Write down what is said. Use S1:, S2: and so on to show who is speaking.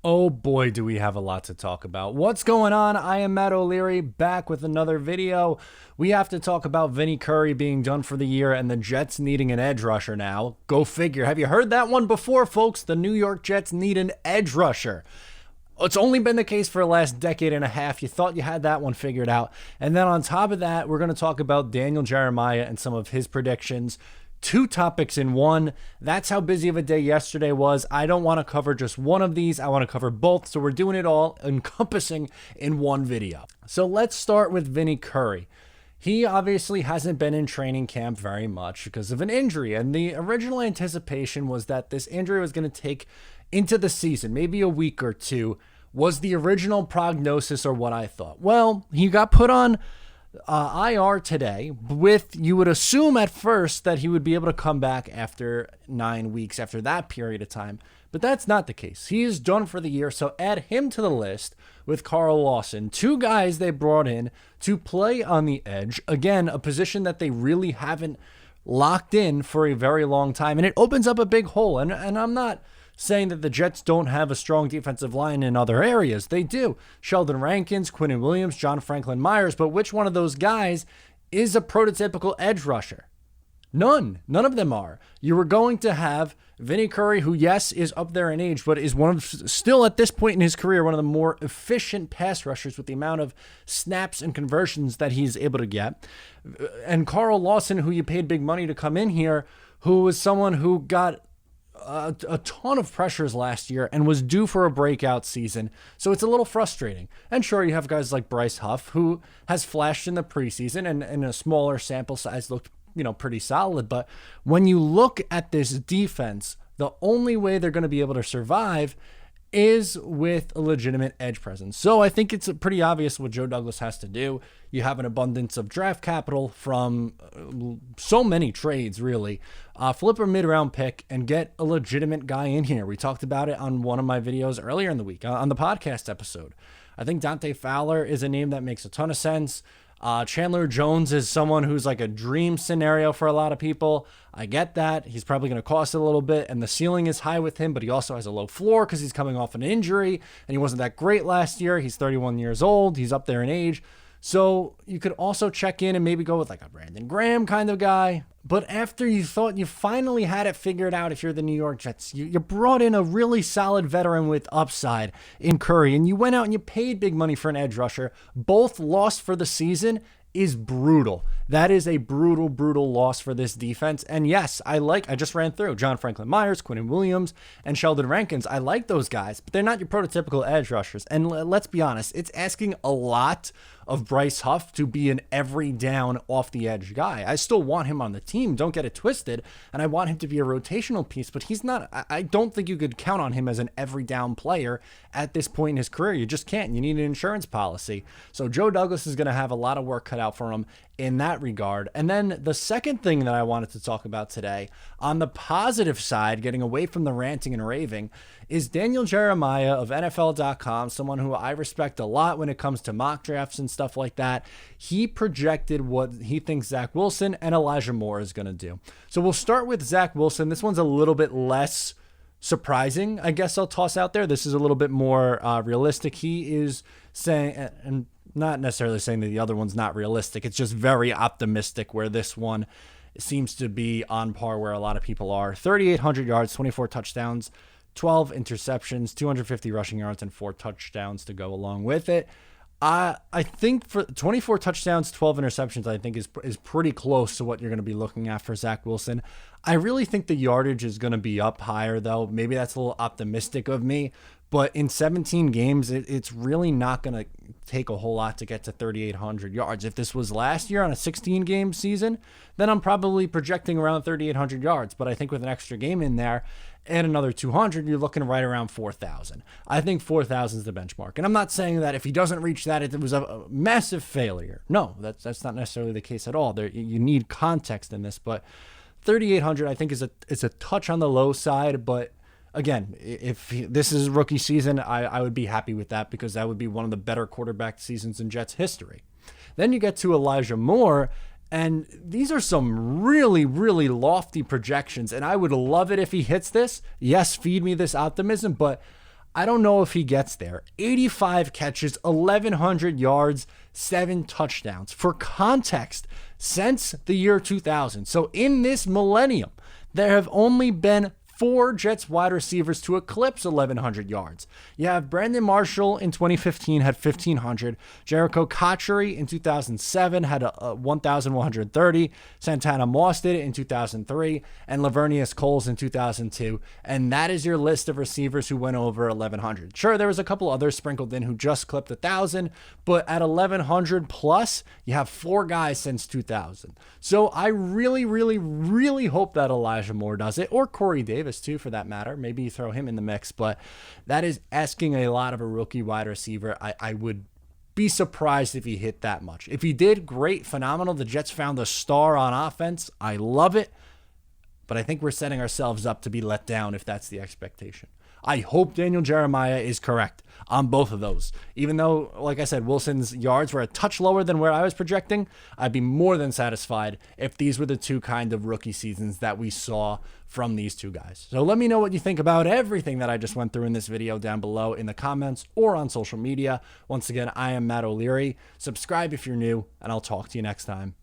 S1: Oh boy, do we have a lot to talk about. What's going on? I am Matt O'Leary, back with another video. We have to talk about Vinnie Curry being done for the year and the Jets needing an edge rusher now. Go figure. Have you heard that one before, folks? The New York Jets need an edge rusher. It's only been the case for the last decade and a half. You thought you had that one figured out. And then on top of that, we're going to talk about Daniel Jeremiah and some of his predictions. Two topics in one. That's how busy of a day yesterday was. I don't want to cover just one of these. I want to cover both. So we're doing it all encompassing in one video. So let's start with Vinnie Curry. He obviously hasn't been in training camp very much because of an injury. And the original anticipation was that this injury was going to take into the season, maybe a week or two, was the original prognosis or what I thought. Well, he got put on IR today with, you would assume at first that he would be able to come back after 9 weeks, after that period of time. But that's not the case. He is done for the year, so add him to the list with Carl Lawson. Two guys they brought in to play on the edge. Again, a position that they really haven't locked in for a very long time. And it opens up a big hole. And I'm not saying that the Jets don't have a strong defensive line in other areas. They do. Sheldon Rankins, Quinnen Williams, John Franklin Myers. But which one of those guys is a prototypical edge rusher? None. None of them are. You were going to have Vinnie Curry, who, yes, is up there in age, but is one of, still at this point in his career, one of the more efficient pass rushers with the amount of snaps and conversions that he's able to get. And Carl Lawson, who you paid big money to come in here, who was someone who got a ton of pressures last year and was due for a breakout season. So it's a little frustrating. And sure, you have guys like Bryce Huff, who has flashed in the preseason and in a smaller sample size looked, pretty solid. But when you look at this defense, the only way they're going to be able to survive is with a legitimate edge presence. So I think it's pretty obvious what Joe Douglas has to do. You have an abundance of draft capital from so many trades, really. Flip a mid-round pick and get a legitimate guy in here. We talked about it on one of my videos earlier in the week, on the podcast episode. I think Dante Fowler is a name that makes a ton of sense. Chandler Jones is someone who's like a dream scenario for a lot of people. I get that. He's probably going to cost a little bit, and the ceiling is high with him, but he also has a low floor because he's coming off an injury, and he wasn't that great last year. He's 31 years old. He's up there in age. So you could also check in and maybe go with like a Brandon Graham kind of guy. But after you thought you finally had it figured out, if you're the New York Jets, you brought in a really solid veteran with upside in Curry, and you went out and you paid big money for an edge rusher. Both lost for the season is brutal. That is a brutal, brutal loss for this defense. And yes, I just ran through John Franklin Myers, Quinnen Williams, and Sheldon Rankins. I like those guys, but they're not your prototypical edge rushers. And let's be honest, it's asking a lot of Bryce Huff to be an every down off the edge guy. I still want him on the team, don't get it twisted, and I want him to be a rotational piece, but he's not. I don't think you could count on him as an every down player at this point in his career. You just can't. You need an insurance policy. So Joe Douglas is going to have a lot of work cut out for him in that regard. And then the second thing that I wanted to talk about today, on the positive side, getting away from the ranting and raving, is Daniel Jeremiah of NFL.com, someone who I respect a lot when it comes to mock drafts and stuff like that. He projected what he thinks Zach Wilson and Elijah Moore is going to do. So we'll start with Zach Wilson. This one's a little bit less surprising, I guess I'll toss out there. This is a little bit more realistic. He is saying, and not necessarily saying that the other one's not realistic, it's just very optimistic, where this one seems to be on par where a lot of people are. 3,800 yards, 24 touchdowns, 12 interceptions, 250 rushing yards, and 4 touchdowns to go along with it. I think for 24 touchdowns, 12 interceptions, I think is pretty close to what you're going to be looking at for Zach Wilson. I really think the yardage is going to be up higher, though. Maybe that's a little optimistic of me. But in 17 games, it's really not going to take a whole lot to get to 3,800 yards. If this was last year on a 16-game season, then I'm probably projecting around 3,800 yards. But I think with an extra game in there and another 200, you're looking right around 4,000. I think 4,000 is the benchmark. And I'm not saying that if he doesn't reach that, it was a massive failure. No, that's not necessarily the case at all. You need context in this. But 3,800, I think, is a touch on the low side, but again, if this is rookie season, I would be happy with that, because that would be one of the better quarterback seasons in Jets history. Then you get to Elijah Moore, and these are some really, really lofty projections, and I would love it if he hits this. Yes, feed me this optimism, but I don't know if he gets there. 85 catches, 1,100 yards, 7 touchdowns. For context, since the year 2000, so in this millennium, there have only been 4 Jets wide receivers to eclipse 1,100 yards. You have Brandon Marshall in 2015 had 1,500. Jericho Cotchery in 2007 had 1,130. Santana Moss did it in 2003. And Lavernius Coles in 2002. And that is your list of receivers who went over 1,100. Sure, there was a couple others sprinkled in who just clipped 1,000. But at 1,100 plus, you have 4 guys since 2000. So I really, really, really hope that Elijah Moore does it. Or Corey Davis too, for that matter. Maybe you throw him in the mix, but that is asking a lot of a rookie wide receiver. I would be surprised if he hit that much. If he did, great, phenomenal. The Jets found a star on offense. I love it, but I think we're setting ourselves up to be let down if that's the expectation. I hope Daniel Jeremiah is correct on both of those. Even though, like I said, Wilson's yards were a touch lower than where I was projecting, I'd be more than satisfied if these were the 2 kind of rookie seasons that we saw from these 2 guys. So let me know what you think about everything that I just went through in this video down below in the comments or on social media. Once again, I am Matt O'Leary. Subscribe if you're new, and I'll talk to you next time.